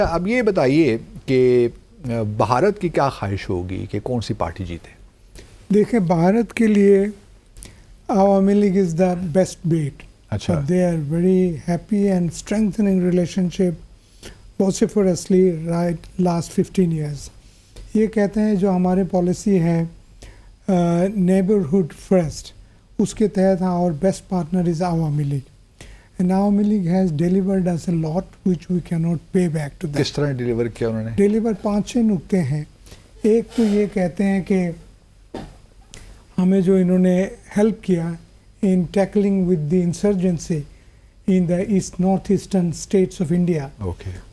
अब ये बताइए कि भारत की क्या ख्वाहिश होगी कि कौन सी पार्टी जीते? देखें, भारत के लिए Awami League is the best bet. अच्छा. They are very happy and strengthening relationship vociferously right last 15 years. ये कहते हैं जो हमारे पॉलिसी है नेबरहुड फर्स्ट, उसके तहत our best partner is Awami League. And Awami League has delivered us a lot which we cannot pay back to them. किस तरह डिलीवर किया उन्होंने? डिलीवर 5-6 नुक्ते हैं. एक तो ये कहते हैं कि हमें जो इन्होंने हेल्प किया in tackling with the insurgency in the east north eastern states of India,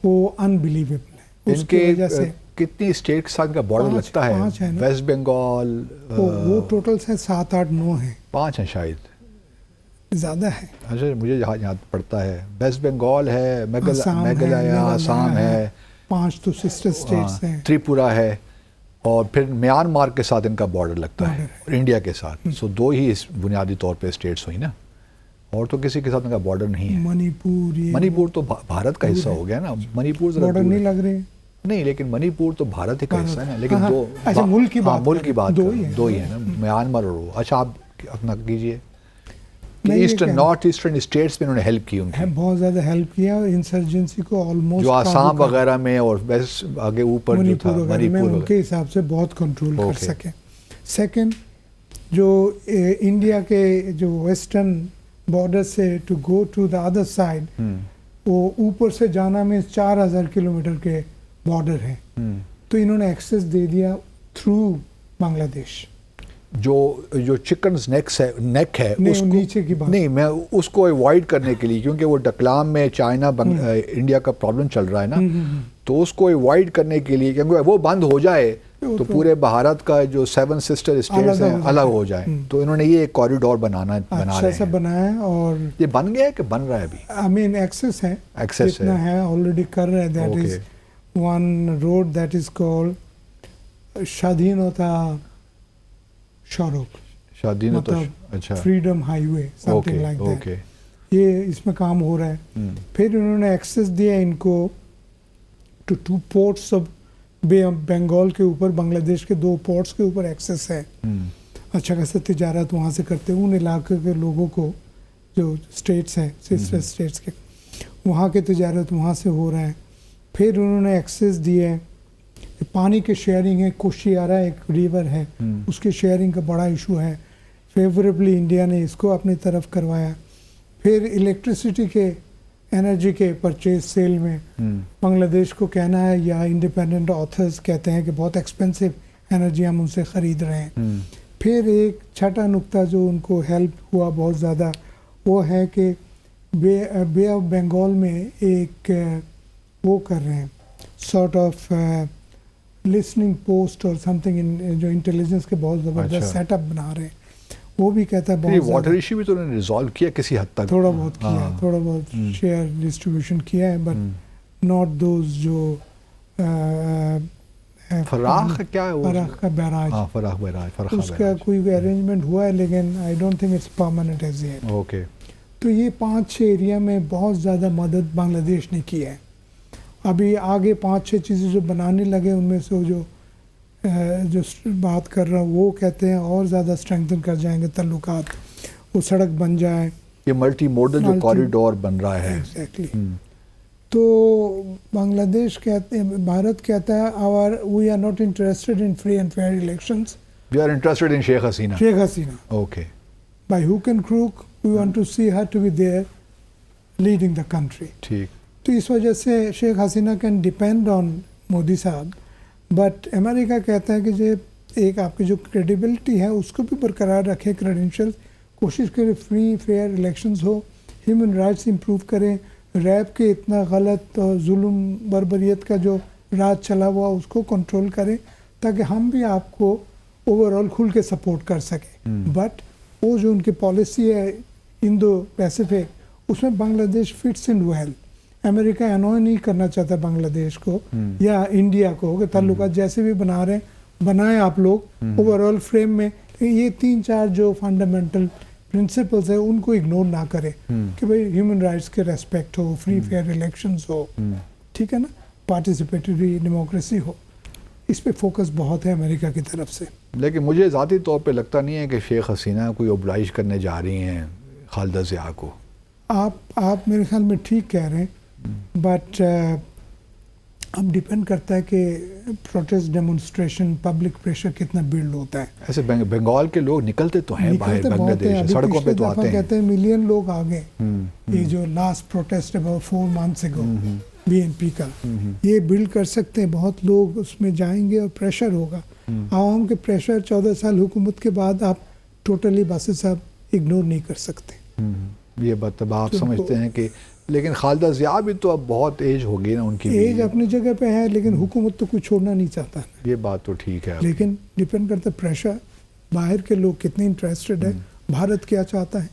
वो अनबिलीवेबल है. उसकी वजह से कितनी स्टेट के साथ का बॉर्डर लगता है? 5 है ना. वेस्ट बंगाल वो टोटल से 7, 8, 9 है. 5 हैं शायद, ज़्यादा है. अच्छा, मुझे याद पड़ता है वेस्ट बंगाल है, मेघालय, आसाम है, 5 तो सिस्टर स्टेट्स हैं, त्रिपुरा है, और फिर म्यांमार के साथ इनका बॉर्डर लगता है और इंडिया के साथ. सो 2 ही इस बुनियादी तौर पे स्टेट्स हुई ना, और तो किसी के साथ इनका बॉर्डर नहीं है. मणिपुर तो भारत का हिस्सा हो गया ना. मणिपुर से बॉर्डर नहीं लग रहे नहीं, लेकिन मणिपुर तो भारत का हिस्सा है ना. लेकिन हाँ, 2 अच्छा, मुल्क की बात 2 ही है ना, म्यांमार और वो. अच्छा, आप अपना कीजिए. ईस्टर्न नॉर्थ ईस्टर्न स्टेट्स में उन्होंने हेल्प की, उनकी बहुत ज़्यादा हेल्प किया, और इंसर्जेंसी को ऑलमोस्ट जो आसाम वगैरह में और वेस्ट आगे ऊपर मणिपुर में उनके हिसाब से बहुत कंट्रोल कर सके. सेकंड, जो इंडिया के जो वेस्टर्न बॉर्डर से to go to the other side, वो ऊपर से जाना में 4000 किलोमीटर के बॉर्डर है. तो इन्होंने एक्सेस दे दिया थ्रू बांग्लादेश. जो चिकन्स नेक है उसको नीचे की बात नहीं, मैं उसको अवॉइड करने के लिए, क्योंकि वो डकलाम में चाइना इंडिया का प्रॉब्लम चल रहा है ना, तो उसको अवॉइड करने के लिए, क्योंकि वो बंद हो जाए तो पूरे भारत का जो 7 सिस्टर स्टेट्स हैं अलग हो जाए. तो इन्होंने ये एक कॉरिडोर बना रहे हैं. बनाया, और ये बन गया है कि बन रहा है अभी? आई मीन एक्सेस है ऑलरेडी कर रहे हैं. That is one road that is called Shadhinata सड़क, मतलब अच्छा, freedom highway, something like that. ये इसमें काम हो रहा है. फिर उन्होंने एक्सेस दिया इनको to 2 ports of Bay of Bengal के ऊपर, बांग्लादेश के 2 पोर्ट्स के ऊपर एक्सेस है. अच्छा खासा तिजारत वहाँ से करते हैं. उन इलाके के लोगों को, जो स्टेट्स हैं सिस्टर स्टेट्स के, वहाँ के तिजारत वहाँ से हो रहा है. फिर उन्होंने एक्सेस दिया है. पानी के शेयरिंग है, कोशियारा एक रिवर है, उसके शेयरिंग का बड़ा इशू है. फेवरेबली इंडिया ने इसको अपनी तरफ करवाया. फिर इलेक्ट्रिसिटी के, एनर्जी के परचेज सेल में बांग्लादेश को कहना है, या इंडिपेंडेंट ऑथर्स कहते हैं कि बहुत एक्सपेंसिव एनर्जी हम उनसे ख़रीद रहे हैं. फिर एक छठा नुक्ता जो उनको हेल्प हुआ बहुत ज़्यादा, वो है कि बे ऑफ बंगाल में एक वो कर रहे हैं, सॉर्ट ऑफ लिसनिंग पोस्ट और समथिंग, इन जो इंटेलिजेंस के बहुत ज़बरदस्त सेटअप बना रहे हैं. वो भी कहता है बहुत वाटर इशू भी तो उन्होंने रिजॉल्व किया किसी हद तक, थोड़ा बहुत किया, थोड़ा बहुत शेयर डिस्ट्रीब्यूशन किया है, बट नॉट दोज जो फराख क्या है वो, फराख का बैराज, फराख बैराज, उसका कोई अरेंजमेंट हुआ है, लेकिन I don't think it's permanent as yet. Okay. तो ये 5-6 एरिया में बहुत ज़्यादा मदद बांग्लादेश ने की है. अभी आगे 5-6 चीज़ें जो बनाने लगे, उनमें से जो बात कर रहा हूँ, वो कहते हैं और ज़्यादा स्ट्रेंथन कर जाएंगे ताल्लुकात. वो सड़क बन जाए, ये मल्टी मोडल जो कॉरिडोर बन रहा है. एग्जैक्टली. तो बांग्लादेश कहते हैं, भारत कहता है we are not interested in free and fair elections, we are interested in Sheikh Hasina. Okay. By hook and crook we want to see her to be there leading the country. ठीक. तो इस वजह से Sheikh Hasina can depend on Modi sahab. But America कहता है कि जो एक आपकी जो क्रेडिबिलिटी है उसको भी बरकरार रखें, क्रेडेंशियल्स, कोशिश करें फ्री फेयर इलेक्शंस हो, ह्यूमन राइट्स इंप्रूव करें, रैप के इतना गलत और जुल्म बर्बरियत का जो राज चला हुआ उसको कंट्रोल करें, ताकि हम भी आपको ओवरऑल खुल के सपोर्ट कर सकें. बट वो जो उनकी पॉलिसी है इंडो पैसिफिक, उसमें Bangladesh fits in well. America अनॉय नहीं करना चाहता बांग्लादेश को या इंडिया को कि ताल्लुकात जैसे भी बना रहे हैं बनाएं आप लोग ओवरऑल फ्रेम में. ये 3-4 जो फंडामेंटल प्रिंसिपल्स है उनको इग्नोर ना करें कि भाई ह्यूमन राइट्स के रेस्पेक्ट हो, फ्री फेयर इलेक्शंस हो, ठीक है ना. पार्टिसिपेटरी डेमोक्रेसी हो, इस पे फोकस बहुत है अमेरिका की तरफ से। लेकिन मुझे ज़ाती तौर पे लगता नहीं है कि शेख हसीना कोई ओब्लाइज करने जा रही हैं खालिदा ज़िया को। आप मेरे ख्याल में ठीक कह रहे हैं, बट अब डिपेंड करता है कि प्रोटेस्ट डेमोन्स्ट्रेशन पब्लिक प्रेशर कितना बिल्ड होता है। ऐसे बंगाल के लोग निकलते तो हैं बाहर बांग्लादेश, सड़कों पे तो आते हैं। कहते हैं मिलियन लोग आ गए। ये जो last protest about 4 months ago BNP का, ये बिल्ड कर सकते हैं, बहुत लोग उसमें जाएंगे और प्रेशर होगा। आवाम के प्रेशर 14 साल हुकूमत के बाद आप टोटली बासित साहब इग्नोर नहीं कर सकते। ये बात अब आप समझते हैं कि, लेकिन खालिदा ज़िया भी तो अब बहुत एज हो गई ना उनकी। एज अपनी जगह पे है, लेकिन हुकूमत तो कुछ छोड़ना नहीं चाहता। ये बात तो ठीक है, लेकिन डिपेंड करता है प्रेशर, बाहर के लोग कितने इंटरेस्टेड है, भारत क्या चाहता है।